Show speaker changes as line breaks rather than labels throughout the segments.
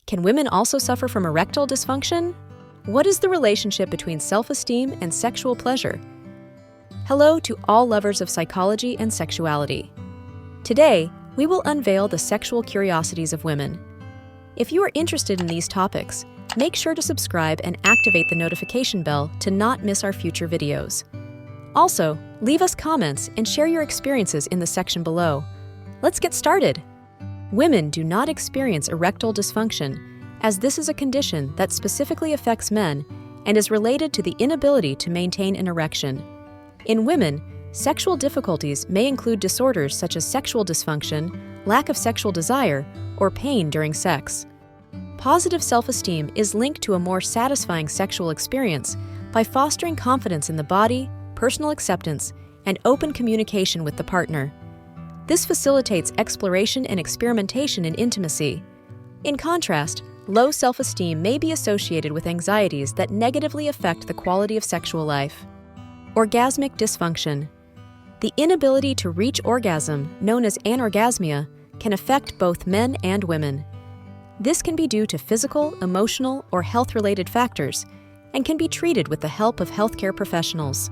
Can women also suffer from erectile dysfunction? What is the relationship between self-esteem and sexual pleasure? Hello to all lovers of psychology and sexuality. Today, we will unveil the sexual curiosities of women. If you are interested in these topics, make sure to subscribe and activate the notification bell to not miss our future videos. Also, leave us comments and share your experiences in the section below. Let's get started. Women do not experience erectile dysfunction, as this is a condition that specifically affects men and is related to the inability to maintain an erection. In women, sexual difficulties may include disorders such as sexual dysfunction, lack of sexual desire, or pain during sex. Positive self-esteem is linked to a more satisfying sexual experience by fostering confidence in the body, personal acceptance, and open communication with the partner. This facilitates exploration and experimentation in intimacy. In contrast, low self-esteem may be associated with anxieties that negatively affect the quality of sexual life. Orgasmic dysfunction. The inability to reach orgasm, known as anorgasmia, can affect both men and women. This can be due to physical, emotional, or health-related factors and can be treated with the help of healthcare professionals.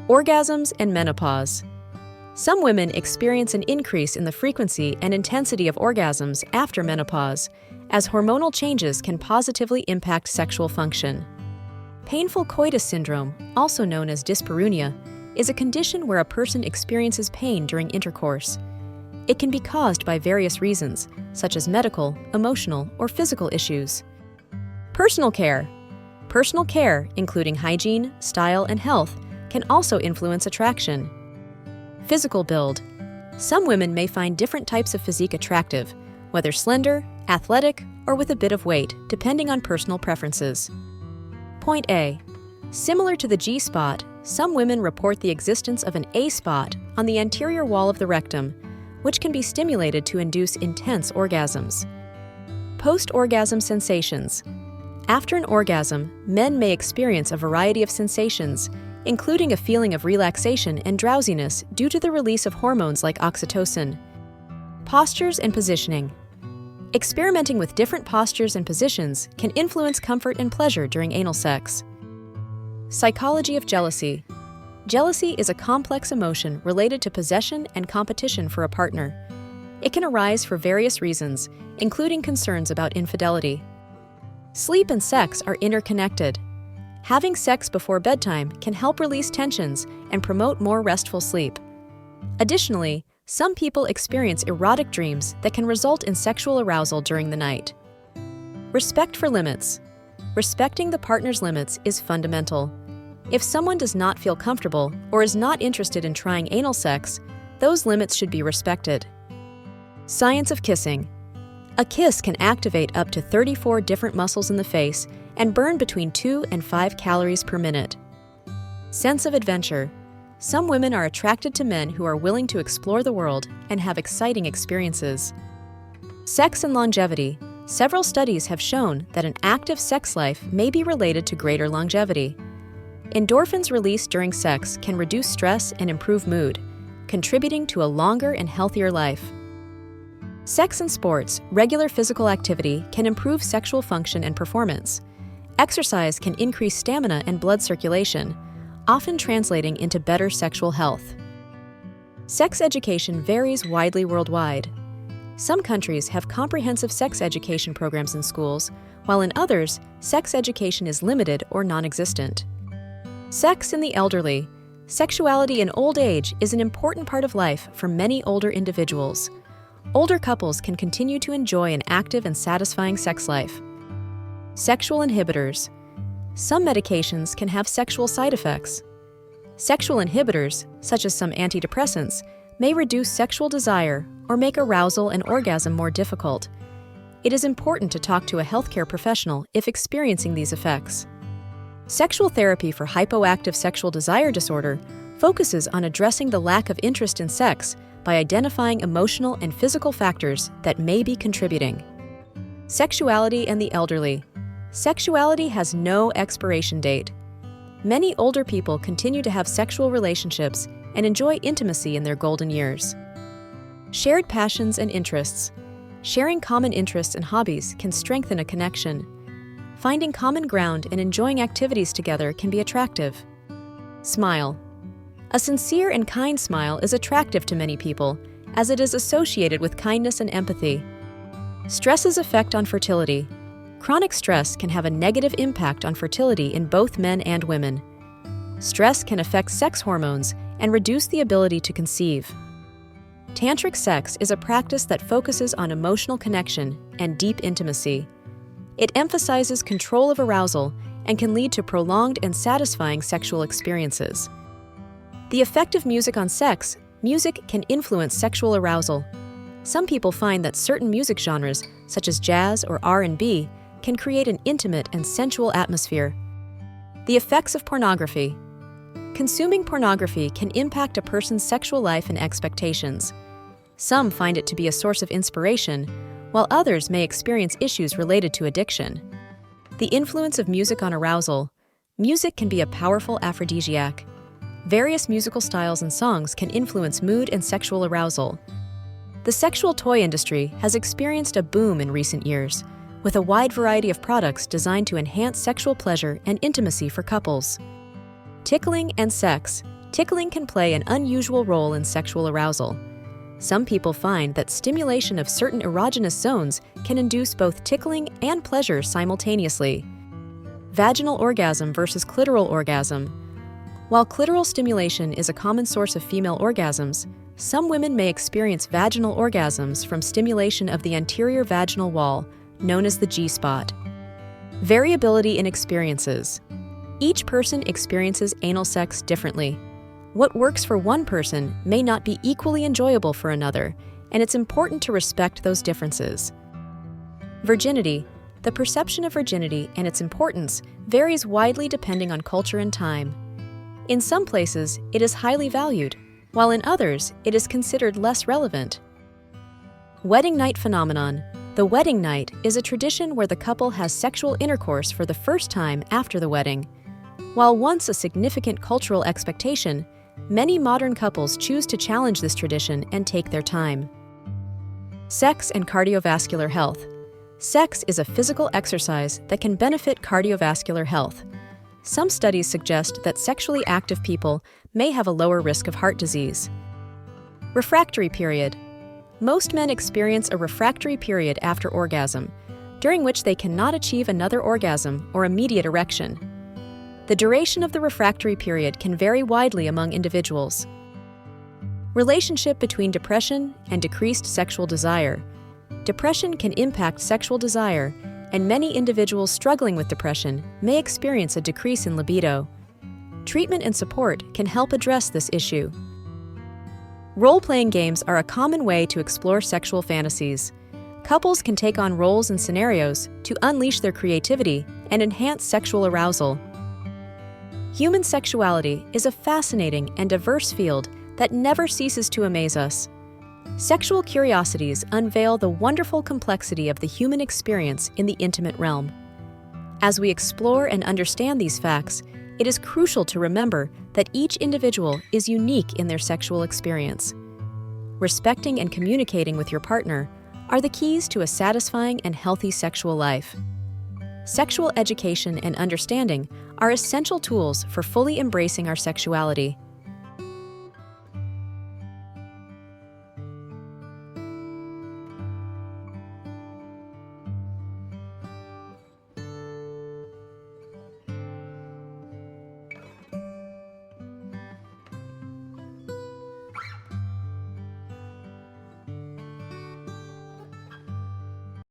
Orgasms and menopause. Some women experience an increase in the frequency and intensity of orgasms after menopause, as hormonal changes can positively impact sexual function. Painful coitus syndrome, also known as dyspareunia, is a condition where a person experiences pain during intercourse. It can be caused by various reasons, such as medical, emotional, or physical issues. Personal care. Personal care, including hygiene, style, and health, can also influence attraction. Physical build. Some women may find different types of physique attractive, whether slender, athletic, or with a bit of weight, depending on personal preferences. Point A. Similar to the G-spot, some women report the existence of an A-spot on the anterior wall of the rectum, which can be stimulated to induce intense orgasms. Post-orgasm sensations. After an orgasm, men may experience a variety of sensations, including a feeling of relaxation and drowsiness due to the release of hormones like oxytocin. Postures and positioning. Experimenting with different postures and positions can influence comfort and pleasure during anal sex. Psychology of jealousy. Jealousy is a complex emotion related to possession and competition for a partner. It can arise for various reasons, including concerns about infidelity. Sleep and sex are interconnected. Having sex before bedtime can help release tensions and promote more restful sleep. Additionally, some people experience erotic dreams that can result in sexual arousal during the night. Respect for limits. Respecting the partner's limits is fundamental. If someone does not feel comfortable or is not interested in trying anal sex, those limits should be respected. Science of kissing. A kiss can activate up to 34 different muscles in the face and burn between 2 and 5 calories per minute. Sense of adventure. Some women are attracted to men who are willing to explore the world and have exciting experiences. Sex and longevity. Several studies have shown that an active sex life may be related to greater longevity. Endorphins released during sex can reduce stress and improve mood, contributing to a longer and healthier life. Sex and sports, regular physical activity can improve sexual function and performance. Exercise can increase stamina and blood circulation, often translating into better sexual health. Sex education varies widely worldwide. Some countries have comprehensive sex education programs in schools, while in others, sex education is limited or non-existent. Sex in the elderly. Sexuality in old age is an important part of life for many older individuals. Older couples can continue to enjoy an active and satisfying sex life. Sexual inhibitors. Some medications can have sexual side effects. Sexual inhibitors, such as some antidepressants, may reduce sexual desire or make arousal and orgasm more difficult. It is important to talk to a healthcare professional if experiencing these effects. Sexual therapy for hypoactive sexual desire disorder focuses on addressing the lack of interest in sex by identifying emotional and physical factors that may be contributing. Sexuality and the elderly. Sexuality has no expiration date. Many older people continue to have sexual relationships and enjoy intimacy in their golden years. Shared passions and interests. Sharing common interests and hobbies can strengthen a connection. Finding common ground and enjoying activities together can be attractive. Smile. A sincere and kind smile is attractive to many people, as it is associated with kindness and empathy. Stress's effect on fertility. Chronic stress can have a negative impact on fertility in both men and women. Stress can affect sex hormones and reduce the ability to conceive. Tantric sex is a practice that focuses on emotional connection and deep intimacy. It emphasizes control of arousal and can lead to prolonged and satisfying sexual experiences. The effect of music on sex. Music can influence sexual arousal. Some people find that certain music genres, such as jazz or R&B, can create an intimate and sensual atmosphere. The effects of pornography. Consuming pornography can impact a person's sexual life and expectations. Some find it to be a source of inspiration, while others may experience issues related to addiction. The influence of music on arousal. Music can be a powerful aphrodisiac. Various musical styles and songs can influence mood and sexual arousal. The sexual toy industry has experienced a boom in recent years, with a wide variety of products designed to enhance sexual pleasure and intimacy for couples. Tickling and sex. Tickling can play an unusual role in sexual arousal. Some people find that stimulation of certain erogenous zones can induce both tickling and pleasure simultaneously. Vaginal orgasm versus clitoral orgasm. While clitoral stimulation is a common source of female orgasms, some women may experience vaginal orgasms from stimulation of the anterior vaginal wall, known as the G-spot. Variability in experiences. Each person experiences anal sex differently. What works for one person may not be equally enjoyable for another, and it's important to respect those differences. Virginity. The perception of virginity and its importance varies widely depending on culture and time. In some places, it is highly valued, while in others, it is considered less relevant. Wedding night phenomenon. The wedding night is a tradition where the couple has sexual intercourse for the first time after the wedding. While once a significant cultural expectation, many modern couples choose to challenge this tradition and take their time. Sex and cardiovascular health. Sex is a physical exercise that can benefit cardiovascular health. Some studies suggest that sexually active people may have a lower risk of heart disease. Refractory period. Most men experience a refractory period after orgasm, during which they cannot achieve another orgasm or immediate erection. The duration of the refractory period can vary widely among individuals. Relationship between depression and decreased sexual desire. Depression can impact sexual desire, and many individuals struggling with depression may experience a decrease in libido. Treatment and support can help address this issue. Role-playing games are a common way to explore sexual fantasies. Couples can take on roles and scenarios to unleash their creativity and enhance sexual arousal. Human sexuality is a fascinating and diverse field that never ceases to amaze us. Sexual curiosities unveil the wonderful complexity of the human experience in the intimate realm. As we explore and understand these facts, it is crucial to remember that each individual is unique in their sexual experience. Respecting and communicating with your partner are the keys to a satisfying and healthy sexual life. Sexual education and understanding are essential tools for fully embracing our sexuality.